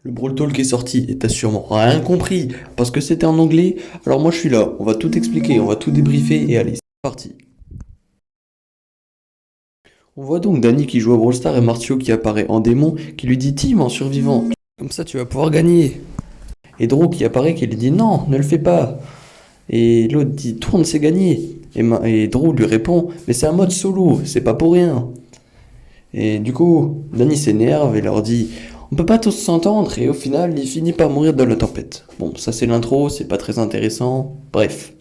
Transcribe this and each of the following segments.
Le Brawl Talk est sorti et t'as sûrement rien compris parce que c'était en anglais. Alors moi je suis là, on va tout expliquer, on va tout débriefer et allez, c'est parti. On voit donc Danny qui joue à Brawl Stars et Martio qui apparaît en démon qui lui dit Team en survivant, comme ça tu vas pouvoir gagner. Et Drew qui apparaît qui lui dit non, ne le fais pas. Et l'autre dit tourne c'est gagné. Et Drew lui répond mais c'est un mode solo, c'est pas pour rien. Et du coup, Danny s'énerve et leur dit on peut pas tous s'entendre et au final il finit par mourir dans la tempête. Bon, ça c'est l'intro, c'est pas très intéressant. Bref,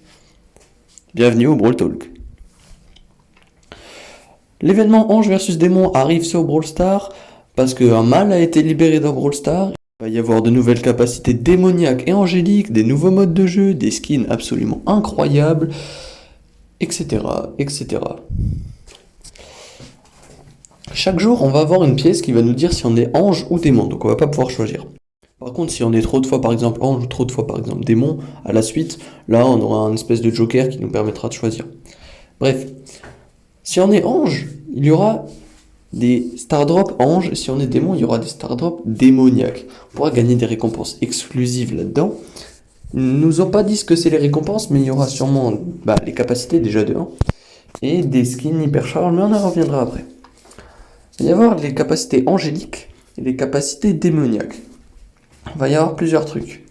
bienvenue au Brawl Talk. L'événement Ange versus Démon arrive sur Brawl Stars parce qu'un mal a été libéré dans Brawl Stars. Il va y avoir de nouvelles capacités démoniaques et angéliques, des nouveaux modes de jeu, des skins absolument incroyables, etc. etc. Chaque jour, on va avoir une pièce qui va nous dire si on est ange ou démon, donc on va pas pouvoir choisir. Par contre, si on est trop de fois par exemple ange ou trop de fois par exemple démon, à la suite, là on aura un espèce de joker qui nous permettra de choisir. Bref, si on est ange, il y aura des star drops ange, si on est démon, il y aura des star drops démoniaques. On pourra gagner des récompenses exclusives là-dedans. Ils nous ont pas dit ce que c'est les récompenses, mais il y aura sûrement les capacités déjà de 1, et des skins hyper charles, mais on en reviendra après. Il va y avoir les capacités angéliques et les capacités démoniaques. Il va y avoir plusieurs trucs.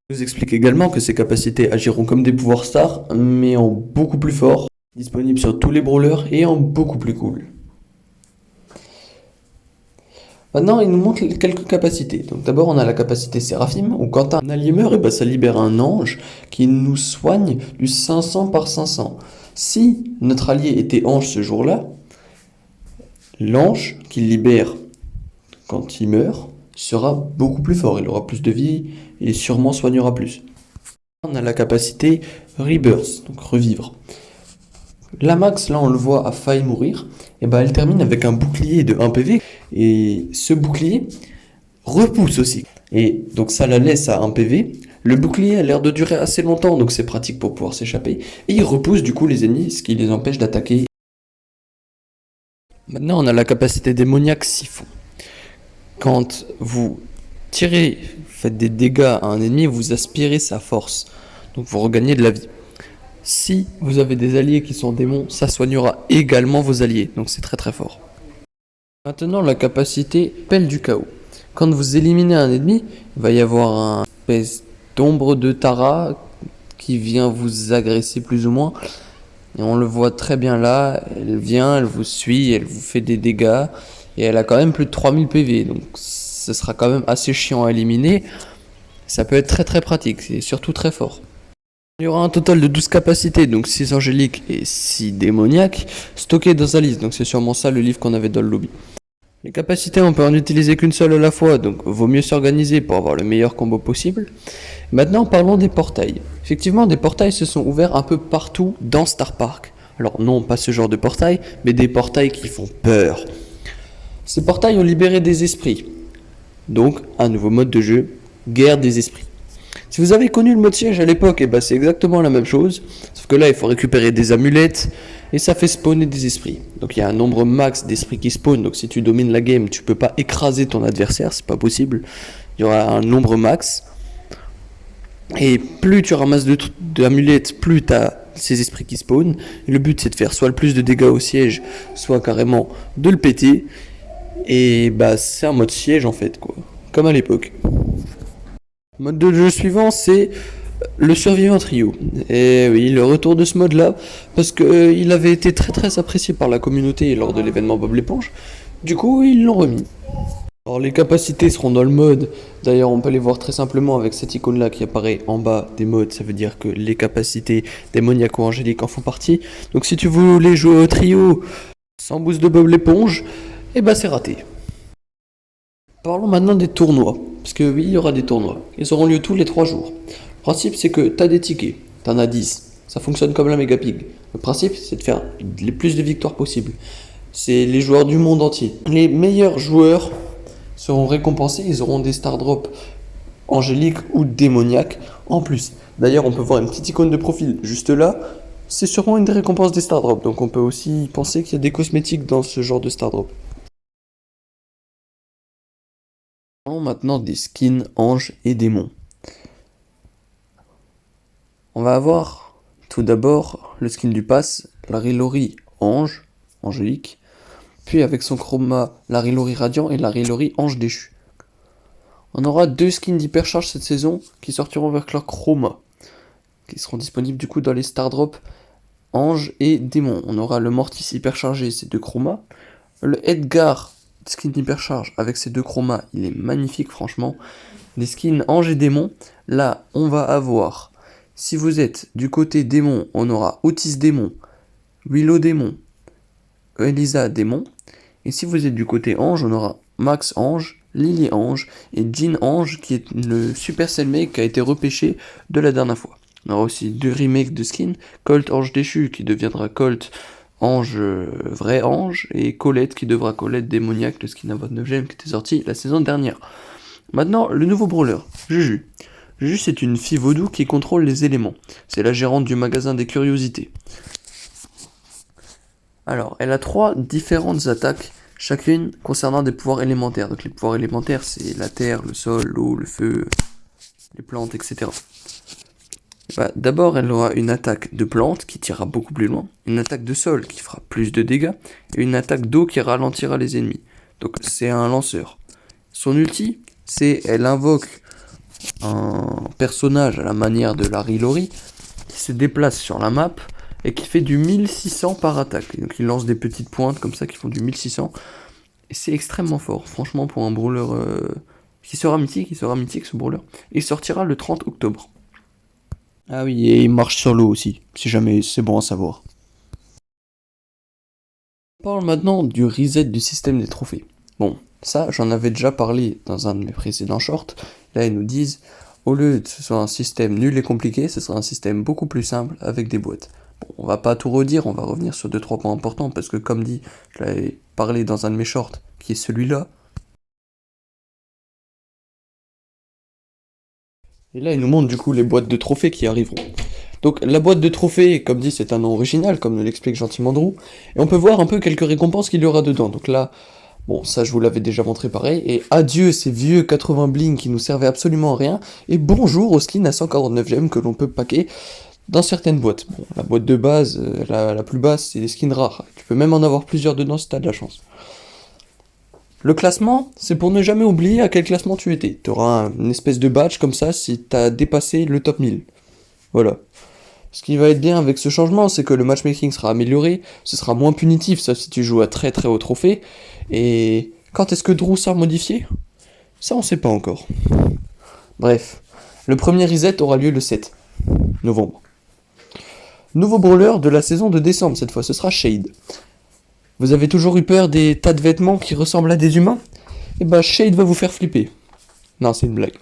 Je vous explique également que ces capacités agiront comme des pouvoirs stars, mais en beaucoup plus fort, disponibles sur tous les brawlers et en beaucoup plus cool. Maintenant, il nous montre quelques capacités. Donc d'abord, on a la capacité Séraphim, où quand un allié meurt, ça libère un ange qui nous soigne du 500 par 500. Si notre allié était ange ce jour-là, l'ange qu'il libère quand il meurt sera beaucoup plus fort, il aura plus de vie et sûrement soignera plus. On a la capacité Rebirth, donc revivre. La max, là on le voit, a failli mourir, et elle termine avec un bouclier de 1 PV, et ce bouclier repousse aussi. Et donc ça la laisse à 1 PV, le bouclier a l'air de durer assez longtemps, donc c'est pratique pour pouvoir s'échapper, et il repousse du coup les ennemis, ce qui les empêche d'attaquer. Maintenant, on a la capacité démoniaque Siphon. Quand vous tirez, faites des dégâts à un ennemi, vous aspirez sa force. Donc vous regagnez de la vie. Si vous avez des alliés qui sont démons, ça soignera également vos alliés. Donc c'est très très fort. Maintenant, la capacité Pelle du chaos. Quand vous éliminez un ennemi, il va y avoir un espèce d'ombre de Tara qui vient vous agresser plus ou moins. Et on le voit très bien là, elle vient, elle vous suit, elle vous fait des dégâts, et elle a quand même plus de 3000 PV, donc ce sera quand même assez chiant à éliminer. Ça peut être très très pratique, c'est surtout très fort. Il y aura un total de 12 capacités, donc 6 angéliques et 6 démoniaques, stockées dans sa liste, donc c'est sûrement ça le livre qu'on avait dans le lobby. Les capacités, on peut en utiliser qu'une seule à la fois, donc vaut mieux s'organiser pour avoir le meilleur combo possible. Maintenant, parlons des portails. Effectivement, des portails se sont ouverts un peu partout dans Star Park. Alors non, pas ce genre de portail, mais des portails qui font peur. Ces portails ont libéré des esprits. Donc, un nouveau mode de jeu, guerre des esprits. Si vous avez connu le mode siège à l'époque, c'est exactement la même chose, sauf que là, il faut récupérer des amulettes, et ça fait spawner des esprits. Donc il y a un nombre max d'esprits qui spawnent, donc si tu domines la game, tu peux pas écraser ton adversaire, c'est pas possible. Il y aura un nombre max. Et plus tu ramasses d'amulettes, plus tu as ces esprits qui spawnent. Et le but c'est de faire soit le plus de dégâts au siège, soit carrément de le péter. Et c'est un mode siège en fait, quoi. Comme à l'époque. Mode de jeu suivant, c'est le survivant trio. Et oui, le retour de ce mode-là, parce qu'il avait été très très apprécié par la communauté lors de l'événement Bob l'éponge. Du coup, ils l'ont remis. Alors les capacités seront dans le mode, d'ailleurs on peut les voir très simplement avec cette icône là qui apparaît en bas des modes, ça veut dire que les capacités démoniaques ou angéliques en font partie. Donc si tu voulais jouer au trio sans boost de Bob l'éponge, c'est raté. Parlons maintenant des tournois, parce que oui il y aura des tournois, ils auront lieu tous les 3 jours. Le principe c'est que tu as des tickets, tu en as 10, ça fonctionne comme la Mega Pig. Le principe c'est de faire les plus de victoires possibles. C'est les joueurs du monde entier. Les meilleurs joueurs seront récompensés, ils auront des star drops angéliques ou démoniaques en plus. D'ailleurs, on peut voir une petite icône de profil juste là, c'est sûrement une des récompenses des star drops, donc on peut aussi penser qu'il y a des cosmétiques dans ce genre de star drop. Maintenant des skins anges et démons. On va avoir tout d'abord le skin du pass, Larilori ange, angélique, puis avec son chroma Larilori radiant et Larilori ange déchu. On aura deux skins d'hypercharge cette saison qui sortiront avec leur chroma, qui seront disponibles du coup dans les Star Drop ange et démon. On aura le Mortis hyperchargé, ces deux chromas, le Edgar skin hypercharge avec ces deux chromas, il est magnifique franchement. Des skins ange et démon, là on va avoir, si vous êtes du côté démon, on aura Otis démon, Willow démon, Elisa démon, et si vous êtes du côté ange, on aura Max ange, Lily ange et Jean ange qui est le super cellmate qui a été repêché de la dernière fois. On aura aussi deux remakes de skins, Colt ange déchu qui deviendra Colt ange vrai ange et Colette qui devra Colette démoniaque, le skin à 29ème qui était sorti la saison dernière. Maintenant, le nouveau brawler, Juju. Juju, c'est une fille vaudou qui contrôle les éléments. C'est la gérante du magasin des curiosités. Alors, elle a 3 différentes attaques, chacune concernant des pouvoirs élémentaires. Donc les pouvoirs élémentaires, c'est la terre, le sol, l'eau, le feu, les plantes, etc. D'abord, elle aura une attaque de plante qui tirera beaucoup plus loin, une attaque de sol qui fera plus de dégâts, et une attaque d'eau qui ralentira les ennemis. Donc c'est un lanceur. Son ulti, c'est elle invoque un personnage à la manière de Larilori qui se déplace sur la map et qui fait du 1600 par attaque. Et donc il lance des petites pointes comme ça qui font du 1600. Et c'est extrêmement fort, franchement, pour un brawler qui sera mythique ce brawler. Et il sortira le 30 octobre. Ah oui, et il marche sur l'eau aussi, si jamais c'est bon à savoir. On parle maintenant du reset du système des trophées. Bon, ça, j'en avais déjà parlé dans un de mes précédents shorts. Là, ils nous disent, au lieu que ce soit un système nul et compliqué, ce sera un système beaucoup plus simple avec des boîtes. Bon, on va pas tout redire, on va revenir sur 2-3 points importants, parce que comme dit, je l'avais parlé dans un de mes shorts, qui est celui-là. Et là, il nous montre du coup les boîtes de trophées qui arriveront. Donc la boîte de trophées, comme dit, c'est un nom original, comme l'explique gentiment Drew, et on peut voir un peu quelques récompenses qu'il y aura dedans. Donc là, bon, ça je vous l'avais déjà montré pareil, et adieu ces vieux 80 bling qui nous servaient absolument à rien, et bonjour aux skins à 149 gemmes que l'on peut packer dans certaines boîtes. Bon, la boîte de base, la plus basse, c'est des skins rares. Tu peux même en avoir plusieurs dedans si t'as de la chance. Le classement, c'est pour ne jamais oublier à quel classement tu étais. Tu auras une espèce de badge comme ça si tu as dépassé le top 1000. Voilà. Ce qui va être bien avec ce changement, c'est que le matchmaking sera amélioré, ce sera moins punitif, sauf si tu joues à très très haut trophée. Et quand est-ce que Drew sera modifié? Ça on sait pas encore. Bref, le premier reset aura lieu le 7 novembre. Nouveau brawler de la saison de décembre, cette fois ce sera Shade. Vous avez toujours eu peur des tas de vêtements qui ressemblent à des humains? Eh ben Shade va vous faire flipper. Non, c'est une blague.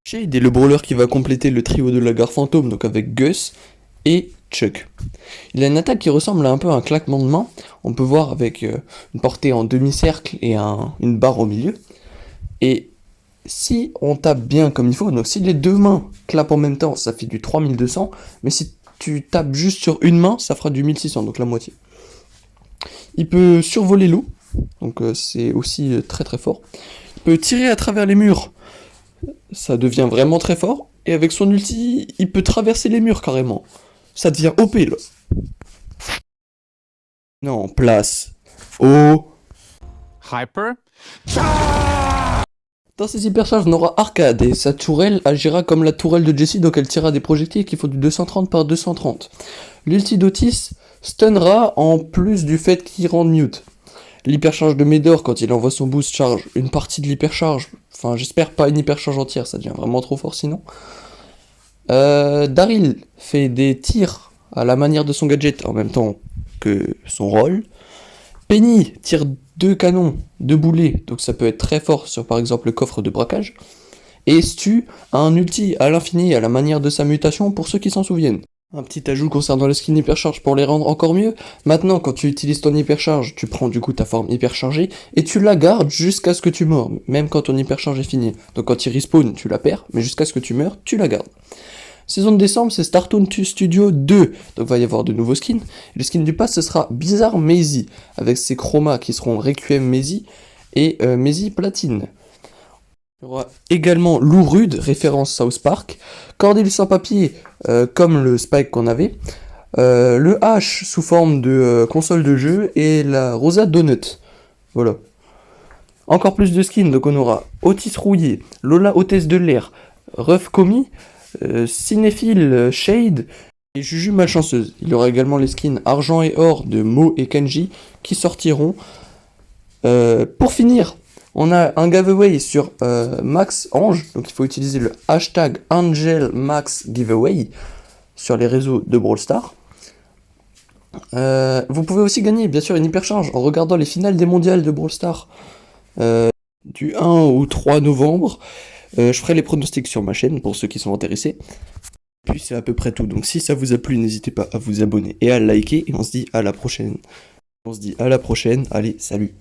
Shade est le brawler qui va compléter le trio de la gare fantôme, donc avec Gus et Chuck. Il a une attaque qui ressemble à un peu un claquement de main. On peut voir avec une portée en demi-cercle et une barre au milieu. Et si on tape bien comme il faut, donc si les deux mains clapent en même temps, ça fait du 3200. Mais si tu tapes juste sur une main, ça fera du 1600, donc la moitié. Il peut survoler l'eau, donc c'est aussi très très fort. Il peut tirer à travers les murs, ça devient vraiment très fort. Et avec son ulti, il peut traverser les murs carrément. Ça devient OP là. Non, place. Oh. Hyper. Dans ses hypercharges, on aura Arcade et sa tourelle agira comme la tourelle de Jessie, donc elle tirera des projectiles qui font du 230 par 230. L'ulti d'Otis stunnera en plus du fait qu'il rend mute. L'hypercharge de Médor, quand il envoie son boost charge, une partie de l'hypercharge, enfin j'espère pas une hypercharge entière, ça devient vraiment trop fort sinon. Daryl fait des tirs à la manière de son gadget en même temps que son rôle. Penny tire 2 canons, 2 boulets, donc ça peut être très fort sur par exemple le coffre de braquage. Et Stu a un ulti à l'infini à la manière de sa mutation pour ceux qui s'en souviennent. Un petit ajout concernant le skin hypercharge pour les rendre encore mieux. Maintenant, quand tu utilises ton hypercharge, tu prends du coup ta forme hyperchargée et tu la gardes jusqu'à ce que tu meurs, même quand ton hypercharge est fini. Donc quand il respawn, tu la perds, mais jusqu'à ce que tu meurs, tu la gardes. Saison de décembre, c'est Startoon Studio 2, donc va y avoir de nouveaux skins. Le skin du pass, ce sera Bizarre Maisie, avec ses chromas qui seront Requiem Maisie et Maisie Platine. Il y aura également Lou Rude, référence South Park, Cordelis sans papier, comme le Spike qu'on avait, le H sous forme de console de jeu, et la Rosa Donut. Voilà. Encore plus de skins, donc on aura Otis Rouillé, Lola Hôtesse de l'air, Ruff Comi, Cinéphile Shade et Juju Malchanceuse. Il y aura également les skins Argent et Or de Mo et Kenji qui sortiront. Pour finir, on a un giveaway sur Max Ange, donc il faut utiliser le hashtag AngelMaxGiveaway sur les réseaux de Brawl Stars. Vous pouvez aussi gagner bien sûr une hypercharge en regardant les finales des mondiales de Brawl Stars du 1 au 3 novembre. Je ferai les pronostics sur ma chaîne pour ceux qui sont intéressés. Puis c'est à peu près tout, donc si ça vous a plu, n'hésitez pas à vous abonner et à liker, et on se dit à la prochaine. Allez, salut.